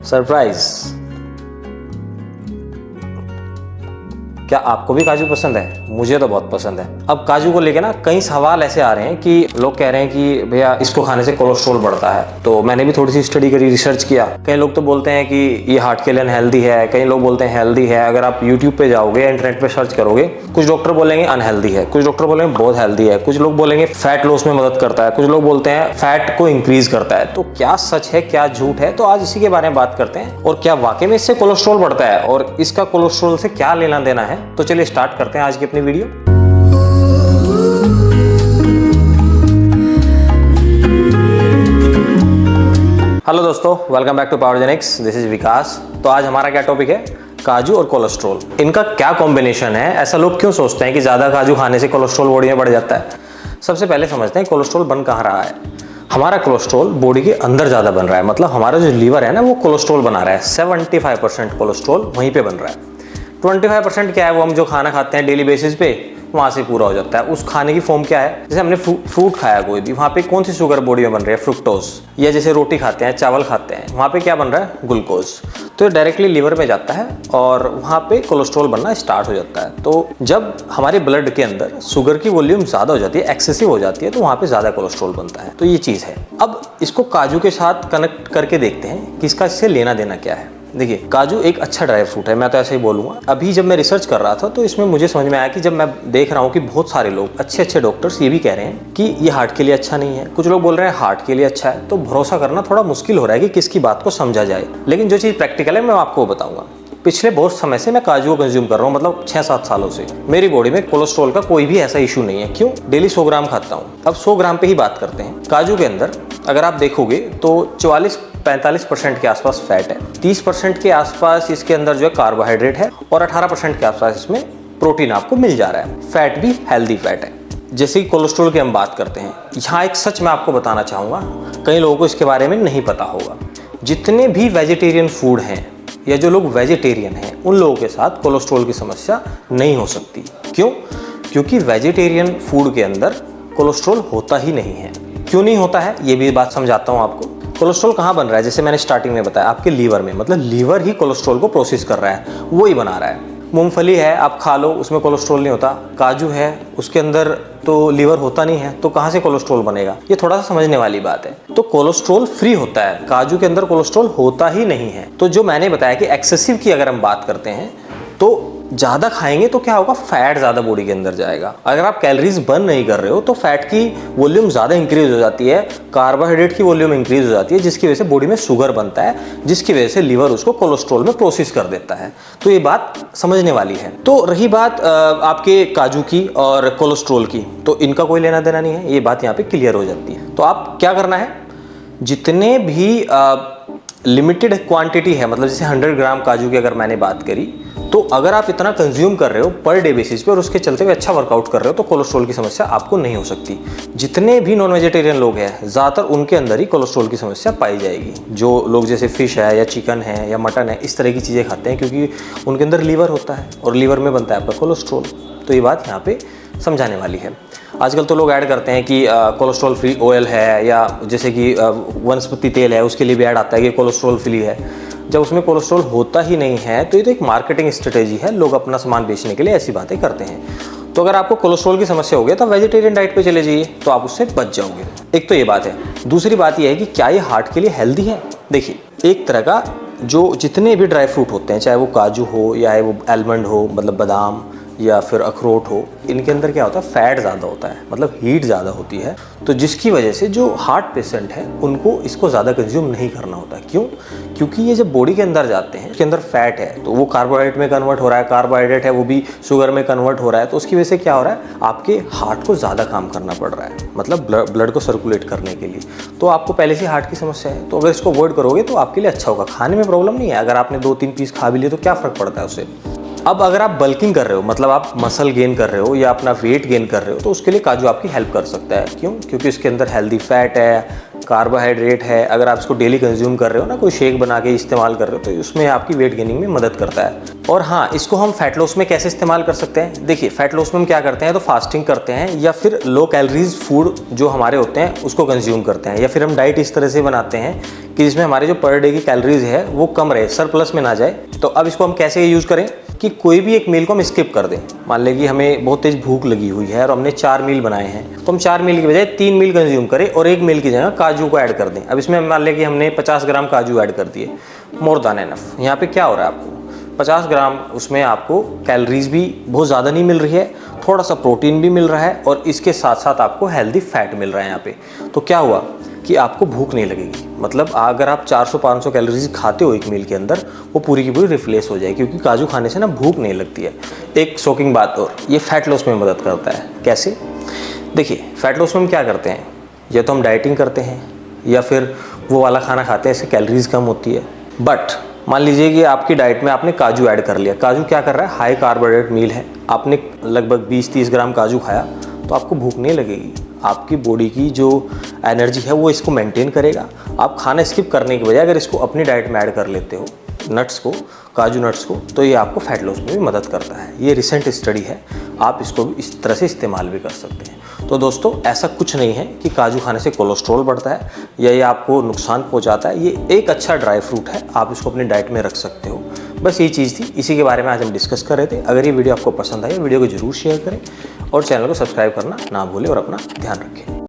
Surprise. क्या आपको भी काजू पसंद है? मुझे तो बहुत पसंद है। अब काजू को लेके ना कई सवाल ऐसे आ रहे हैं कि लोग कह रहे हैं कि भैया इसको खाने से कोलेस्ट्रॉल बढ़ता है। तो मैंने भी थोड़ी सी स्टडी करी, रिसर्च किया। कई लोग तो बोलते हैं कि ये हार्ट के लिए अनहेल्दी है, कई लोग बोलते हैं हेल्दी है। अगर आप यूट्यूब पे जाओगे, इंटरनेट पे सर्च करोगे, कुछ डॉक्टर बोलेंगे अनहेल्दी है, कुछ डॉक्टर बोलेंगे बहुत हेल्दी है, कुछ लोग बोलेंगे फैट लॉस में मदद करता है, कुछ लोग बोलते हैं फैट को इंक्रीज करता है। तो क्या सच है, क्या झूठ है? तो आज इसी के बारे में बात करते हैं। और क्या वाकई में इससे कोलेस्ट्रॉल बढ़ता है और इसका कोलेस्ट्रॉल से क्या लेना देना है? तो चलिए स्टार्ट करते हैं आज की अपनी वीडियो। हेलो दोस्तों, welcome back to Powergenix. This is Vikas. तो आज हमारा क्या टॉपिक है? काजू और कोलेस्ट्रॉल। इनका क्या कॉम्बिनेशन है? ऐसा लोग क्यों सोचते हैं कि ज्यादा काजू खाने से कोलेस्ट्रॉल बॉडी में बढ़ जाता है? सबसे पहले समझते हैं कोलेस्ट्रॉल बन कहाँ रहा है। हमारा कोलेस्ट्रॉल बॉडी के अंदर ज्यादा बन रहा है, मतलब हमारा जो लीवर है ना, वो कोलेस्ट्रॉल बना रहा है। 75% कोलेस्ट्रॉल वहीं पे बन रहा है। 25% क्या है? वो हम जो खाना खाते हैं डेली बेसिस पे, वहाँ से पूरा हो जाता है। उस खाने की फॉर्म क्या है? जैसे हमने फ्रूट खाया कोई भी, वहाँ पे कौन सी शुगर बॉडी में बन रही है? फ्रुक्टोज। या जैसे रोटी खाते हैं, चावल खाते हैं, वहाँ पे क्या बन रहा है? ग्लूकोज। तो ये डायरेक्टली लीवर में जाता है और वहाँ पे कोलेस्ट्रॉल बनना स्टार्ट हो जाता है। तो जब हमारे ब्लड के अंदर शुगर की वॉल्यूम ज़्यादा हो जाती है, एक्सेसिव हो जाती है, तो वहाँ पे ज़्यादा कोलेस्ट्रॉल बनता है। तो ये चीज़ है। अब इसको काजू के साथ कनेक्ट करके देखते हैं कि इसका इससे लेना देना क्या है। देखिए, काजू एक अच्छा ड्राई फ्रूट है, मैं तो ऐसे ही बोलूँगा। अभी जब मैं रिसर्च कर रहा था तो इसमें मुझे समझ में आया कि जब मैं देख रहा हूँ कि बहुत सारे लोग, अच्छे डॉक्टर्स ये भी कह रहे हैं कि ये हार्ट के लिए अच्छा नहीं है, कुछ लोग बोल रहे हैं हार्ट के लिए अच्छा है। तो भरोसा करना थोड़ा मुश्किल हो रहा है कि किसकी बात को समझा जाए। लेकिन जो चीज़ प्रैक्टिकल है मैं आपको बताऊँगा। पिछले बहुत समय से मैं काजू को कंज्यूम कर रहा हूँ, मतलब 6-7 सालों से। मेरी बॉडी में कोलेस्ट्रॉल का कोई भी ऐसा इशू नहीं है। क्यों? डेली 100 ग्राम खाता हूँ। अब 100 ग्राम पे ही बात करते हैं। काजू के अंदर अगर आप देखोगे तो 44-45% के आसपास फैट है, 30% के आसपास इसके अंदर जो है कार्बोहाइड्रेट है और 18% के आसपास इसमें प्रोटीन आपको मिल जा रहा है। फैट भी हेल्दी फैट है। जैसे कि कोलेस्ट्रॉल की हम बात करते हैं, यहाँ एक सच मैं आपको बताना चाहूँगा, कई लोगों को इसके बारे में नहीं पता होगा। जितने भी वेजिटेरियन फूड हैं या जो लोग वेजिटेरियन हैं, उन लोगों के साथ कोलेस्ट्रॉल की समस्या नहीं हो सकती। क्यों? क्योंकि वेजिटेरियन फूड के अंदर कोलेस्ट्रॉल होता ही नहीं है। क्यों नहीं होता है, ये भी बात समझाता हूँ आपको। कोलेस्ट्रॉल कहाँ बन रहा है? जैसे मैंने स्टार्टिंग में बताया, आपके लीवर में, मतलब लीवर ही कोलेस्ट्रॉल को प्रोसेस कर रहा है, वो ही बना रहा है। मूंगफली है, आप खा लो, उसमें कोलेस्ट्रॉल नहीं होता। काजू है, उसके अंदर तो लीवर होता नहीं है, तो कहाँ से कोलेस्ट्रॉल बनेगा? ये थोड़ा सा समझने वाली बात है। तो कोलेस्ट्रॉल फ्री होता है, काजू के अंदर कोलेस्ट्रॉल होता ही नहीं है। तो जो मैंने बताया कि एक्सेसिव की अगर हम बात करते हैं तो ज़्यादा खाएंगे तो क्या होगा? फैट ज़्यादा बॉडी के अंदर जाएगा। अगर आप कैलोरीज बर्न नहीं कर रहे हो तो फैट की वॉल्यूम ज़्यादा इंक्रीज हो जाती है, कार्बोहाइड्रेट की वॉल्यूम इंक्रीज हो जाती है, जिसकी वजह से बॉडी में शुगर बनता है, जिसकी वजह से लीवर उसको कोलेस्ट्रॉल में प्रोसेस कर देता है। तो ये बात समझने वाली है। तो रही बात आपके काजू की और कोलेस्ट्रॉल की, तो इनका कोई लेना देना नहीं है, ये बात यहाँ पे क्लियर हो जाती है। तो आप क्या करना है? जितने भी लिमिटेड क्वांटिटी है, मतलब जैसे 100 ग्राम काजू की अगर मैंने बात करी, तो अगर आप इतना कंज्यूम कर रहे हो पर डे बेसिस पे और उसके चलते हुए अच्छा वर्कआउट कर रहे हो, तो कोलेस्ट्रॉल की समस्या आपको नहीं हो सकती। जितने भी नॉन वेजिटेरियन लोग हैं, ज़्यादातर उनके अंदर ही कोलेस्ट्रॉल की समस्या पाई जाएगी। जो लोग जैसे फिश है या चिकन है या मटन है, इस तरह की चीज़ें खाते हैं, क्योंकि उनके अंदर लीवर होता है और लीवर में बनता है आपका कोलेस्ट्रॉल। तो ये बात यहाँ पे समझाने वाली है। आजकल तो लोग ऐड करते हैं कि कोलेस्ट्रॉल फ्री ऑयल है, या जैसे कि वनस्पति तेल है, उसके लिए भी ऐड आता है कि कोलेस्ट्रॉल फ्री है, जब उसमें कोलेस्ट्रॉल होता ही नहीं है। तो ये तो एक मार्केटिंग स्ट्रेटेजी है, लोग अपना सामान बेचने के लिए ऐसी बातें करते हैं। तो अगर आपको कोलेस्ट्रॉल की समस्या हो गई तो वेजिटेरियन डाइट पे चले जाइए, तो आप उससे बच जाओगे। एक तो ये बात है। दूसरी बात ये है कि क्या ये हार्ट के लिए हेल्दी है? देखिए, एक तरह का जो जितने भी ड्राई फ्रूट होते हैं, चाहे वो काजू हो या वो आलमंड हो, मतलब बादाम, या फिर अखरोट हो, इनके अंदर क्या होता है? फैट ज़्यादा होता है, मतलब हीट ज़्यादा होती है। तो जिसकी वजह से जो हार्ट पेशेंट है उनको इसको ज़्यादा कंज्यूम नहीं करना होता है। क्यों? क्योंकि ये जब बॉडी के अंदर जाते हैं, उसके अंदर फैट है, तो वो कार्बोहाइड्रेट में कन्वर्ट हो रहा है, कार्बोहाइड्रेट है वो भी शुगर में कन्वर्ट हो रहा है। तो उसकी वजह से क्या हो रहा है? आपके हार्ट को ज़्यादा काम करना पड़ रहा है, मतलब ब्लड को सर्कुलेट करने के लिए। तो आपको पहले से हार्ट की समस्या है, तो अगर इसको अवॉइड करोगे तो आपके लिए अच्छा होगा। खाने में प्रॉब्लम नहीं है, अगर आपने 2-3 पीस खा भी लिए तो क्या फ़र्क पड़ता है उससे। अब अगर आप बल्किंग कर रहे हो, मतलब आप मसल गेन कर रहे हो या अपना वेट गेन कर रहे हो, तो उसके लिए काजू आपकी हेल्प कर सकता है। क्यों? क्योंकि इसके अंदर हेल्दी फैट है, कार्बोहाइड्रेट है, अगर आप इसको डेली कंज्यूम कर रहे हो ना, कोई शेक बना के इस्तेमाल कर रहे हो, तो उसमें आपकी वेट गेनिंग में मदद करता है। और हाँ, इसको हम फैट लॉस में कैसे इस्तेमाल कर सकते हैं? देखिए, फैट लॉस में हम क्या करते हैं, तो फास्टिंग करते हैं या फिर लो कैलोरीज फूड जो हमारे होते हैं उसको कंज्यूम करते हैं, या फिर हम डाइट इस तरह से बनाते हैं कि जिसमें हमारे जो पर डे की कैलोरीज है वो कम रहे, सरप्लस में ना जाए। तो अब इसको हम कैसे यूज़ करें कि कोई भी एक मील को हम स्किप कर दें। मान लें कि हमें बहुत तेज भूख लगी हुई है और हमने 4 मील बनाए हैं, तो हम 4 मील की बजाय 3 मील कंज्यूम करें और 1 मील की जगह काजू को ऐड कर दें। अब इसमें मान लें कि हमने 50 ग्राम काजू ऐड कर दिए, मोर देन एनफ। यहाँ पे क्या हो रहा है, आपको 50 ग्राम उसमें आपको कैलोरीज भी बहुत ज़्यादा नहीं मिल रही है, थोड़ा सा प्रोटीन भी मिल रहा है और इसके साथ साथ आपको हेल्दी फैट मिल रहा है यहाँ पे। तो क्या हुआ कि आपको भूख नहीं लगेगी। मतलब अगर आप 400-500 कैलोरीज खाते हो एक मील के अंदर, वो पूरी की पूरी रिप्लेस हो जाएगी, क्योंकि काजू खाने से ना भूख नहीं लगती है। एक शॉकिंग बात और, ये फैट लॉस में मदद करता है। कैसे? देखिए, फैट लॉस में हम क्या करते हैं, या तो हम डाइटिंग करते हैं या फिर वो वाला खाना खाते हैं, इससे कैलोरीज कम होती है। बट मान लीजिए कि आपकी डाइट में आपने काजू ऐड कर लिया। काजू क्या कर रहा है, हाई कार्बोहाइड्रेट मील है, आपने लगभग 20-30 ग्राम काजू खाया, तो आपको भूख नहीं लगेगी। आपकी बॉडी की जो एनर्जी है वो इसको मेंटेन करेगा। आप खाना स्किप करने की बजाय अगर इसको अपनी डाइट में ऐड कर लेते हो, नट्स को, काजू नट्स को, तो ये आपको फैट लॉस में भी मदद करता है। ये रिसेंट स्टडी है, आप इसको भी इस तरह से इस्तेमाल भी कर सकते हैं। तो दोस्तों, ऐसा कुछ नहीं है कि काजू खाने से कोलेस्ट्रॉल बढ़ता है या ये आपको नुकसान पहुंचाता है। ये एक अच्छा ड्राई फ्रूट है, आप इसको अपनी डाइट में रख सकते हो। बस ये चीज़ थी, इसी के बारे में आज हम डिस्कस कर रहे थे। अगर ये वीडियो आपको पसंद आई, वीडियो को जरूर शेयर करें और चैनल को सब्सक्राइब करना ना भूलें और अपना ध्यान रखें।